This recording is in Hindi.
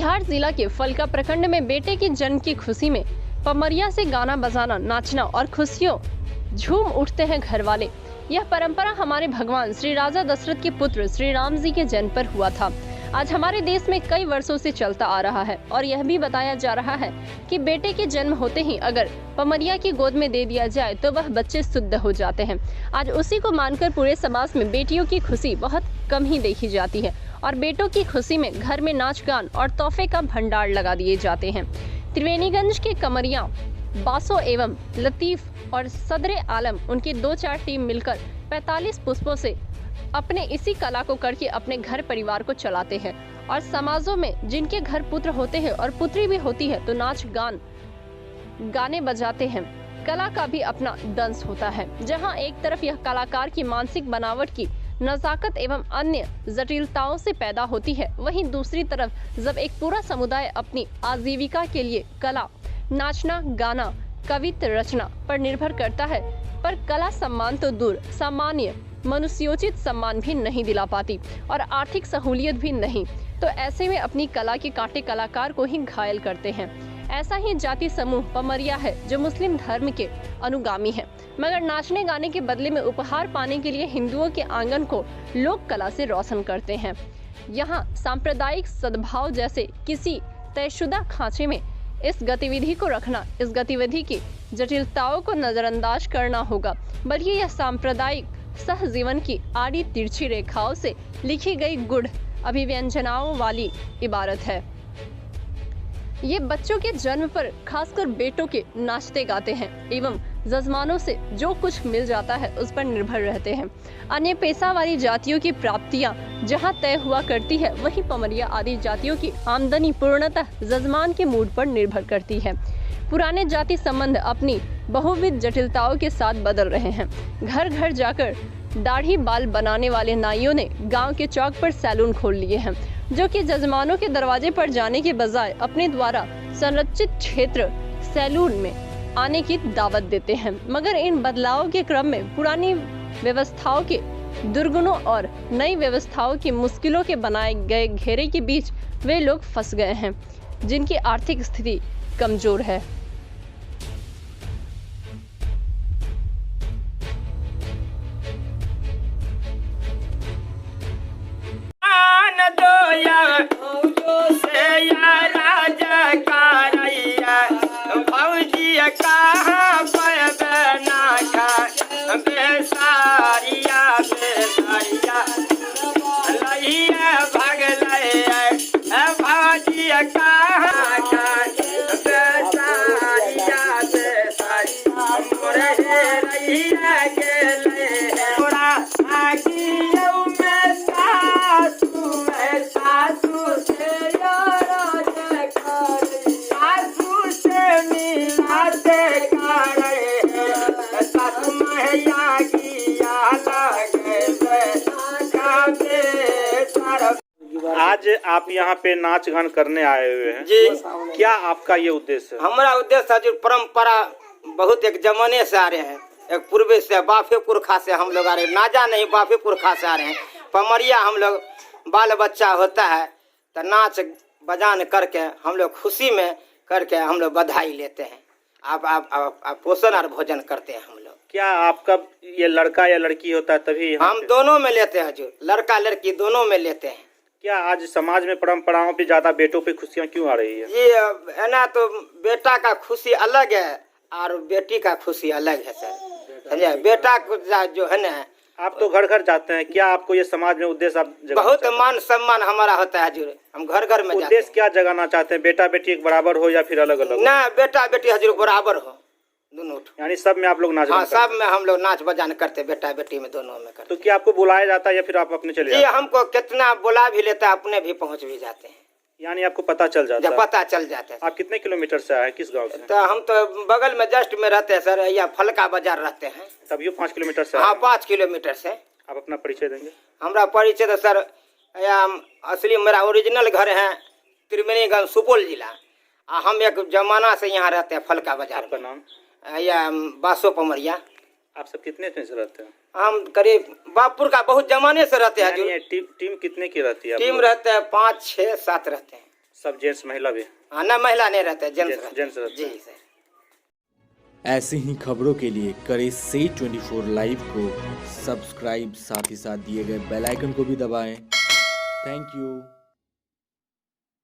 कटिहार जिला के फलका प्रखंड में बेटे के जन्म की खुशी में पमरिया से गाना बजाना, नाचना और खुशियों झूम उठते हैं घर वाले। यह परंपरा हमारे भगवान श्री राजा दशरथ के पुत्र श्री राम जी के जन्म पर हुआ था। आज हमारे देश में कई वर्षों से चलता आ रहा है और यह भी बताया जा रहा है कि बेटे के जन्म होते ही अगर पमरिया की गोद में दे दिया जाए तो वह बच्चे शुद्ध हो जाते हैं। आज उसी को मानकर पूरे समाज में बेटियों की खुशी बहुत कम ही देखी जाती है और बेटों की खुशी में घर में नाच गान और तोहफे का भंडार लगा दिए जाते हैं। त्रिवेणीगंज के कमरिया, बासो एवं लतीफ और सदरे आलम उनकी 2-4 टीम मिलकर 45 पुष्पों से अपने इसी कला को करके अपने घर परिवार को चलाते हैं और समाजों में जिनके घर पुत्र होते हैं और पुत्री भी होती है तो नाच गान गाने बजाते हैं। कला का भी अपना दंश होता है। जहां एक तरफ यह कलाकार की मानसिक बनावट की नजाकत एवं अन्य जटिलताओं से पैदा होती है, वहीं दूसरी तरफ जब एक पूरा समुदाय अपनी आजीविका के लिए कला, नाचना, गाना, कविता रचना पर निर्भर करता है, पर कला सम्मान तो दूर, सामान्य मनुष्योचित सम्मान भी नहीं दिला पाती और आर्थिक सहूलियत भी नहीं, तो ऐसे में अपनी कला के कांटे कलाकार को ही घायल करते हैं। ऐसा ही जाति समूह पमरिया है जो मुस्लिम धर्म के अनुगामी है, मगर नाचने गाने के बदले में उपहार पाने के लिए हिंदुओं के आंगन को लोक कला से रोशन करते हैं। यहाँ सांप्रदायिक सद्भाव जैसे किसी तयशुदा खांचे में इस गतिविधि को रखना, इस गतिविधि की जटिलताओं को नजरअंदाज करना होगा, बल्कि यह सांप्रदायिक सहजीवन की आड़ी तिरछी रेखाओं से लिखी गई गुढ़ अभिव्यंजनाओं वाली इबारत है। ये बच्चों के जन्म पर खासकर बेटों के नाचते गाते हैं एवं जजमानों से जो कुछ मिल जाता है उस पर निर्भर रहते हैं। अन्य पेशा वाली जातियों की प्राप्तियां जहां तय हुआ करती है, वहीं पमरिया आदि जातियों की आमदनी पूर्णतः जजमान के मूड पर निर्भर करती है। पुराने जाति संबंध अपनी बहुविध जटिलताओं के साथ बदल रहे हैं। घर घर जाकर दाढ़ी बाल बनाने वाले नाइयों ने गांव के चौक पर सैलून खोल लिए हैं, जो कि जजमानों के दरवाजे पर जाने के बजाय अपने द्वारा संरक्षित क्षेत्र सैलून में आने की दावत देते हैं। मगर इन बदलावों के क्रम में पुरानी व्यवस्थाओं के दुर्गुणों और नई व्यवस्थाओं की मुश्किलों के बनाए गए घेरे के बीच वे लोग फंस गए हैं, जिनकी आर्थिक स्थिति कमजोर है। आज आप यहाँ पे नाच गान करने आए हुए हैं जी। क्या आपका ये उद्देश्य है? हमारा उद्देश्य है जो परंपरा बहुत एक जमाने से आ रहे हैं, एक पूर्व से बाफे पुरखा से हम लोग आ रहे हैं, नाजा नहीं बाफे पुरखा से आ रहे हैं। पमरिया हम लोग बाल बच्चा होता है तो नाच बजान करके हम लोग खुशी में करके हम लोग बधाई लेते हैं। आप पोषण और भोजन करते हैं हम लोग। क्या आपका ये लड़का या लड़की होता है तभी? हम दोनों में लेते हैं जो लड़का लड़की दोनों में लेते हैं। क्या आज समाज में परंपराओं पे ज्यादा बेटों पे खुशियाँ क्यों आ रही है? ये है ना, तो बेटा का खुशी अलग है और बेटी का खुशी अलग है सर, समझे। बेटा जो है ना, आप तो घर घर जाते हैं, क्या आपको ये समाज में उद्देश्य आप बहुत मान सम्मान हमारा होता है हजूर। हम घर घर में उद्देश्य क्या जगाना चाहते हैं? बेटा बेटी एक बराबर हो या फिर अलग अलग? ना, बेटा बेटी हजूर बराबर हो, दोनों। यानी सब में आप लोग नाच? हाँ, सब में हम लोग नाच बजान करते, बेटा बेटी में दोनों में करते। तो क्या आपको बुलाया जाता है या फिर आप अपने चले जाते हैं? हमको कितना बुला भी लेता है, अपने भी पहुँच भी जाते हैं। यानी आपको पता चल जाता है? पता चल जाता है। आप कितने किलोमीटर से आए, किस गांव से? तो हम तो बगल में जस्ट में रहते हैं सर, या फलका बाजार रहते हैं। तभी 5 किलोमीटर से? हाँ, 5 किलोमीटर से। आप अपना परिचय देंगे? हमारा परिचय तो सर, असली मेरा ओरिजिनल घर है त्रिवेणीगंज, सुपौल जिला। हम एक जमाना से यहाँ रहते हैं फलका बाजार। आपका नाम? या बासो पमरिया। आप सब कितने दिन से रहते हैं? हम करीब बापुर का बहुत जमाने से रहते हैं। टीम कितने की रहती है? टीम रहते हैं 5, 6, 7 रहते हैं। सब जेंट्स महिला भी? हाँ ना, महिला नहीं रहते, जेंट्स जेंट्स रहते जी हैं। सर। ऐसे ही खबरों के लिए करें से 24 लाइव को सब्सक्राइब, साथ ही साथ दिए गए बेल आइकन को भी दबाएं। Thank you.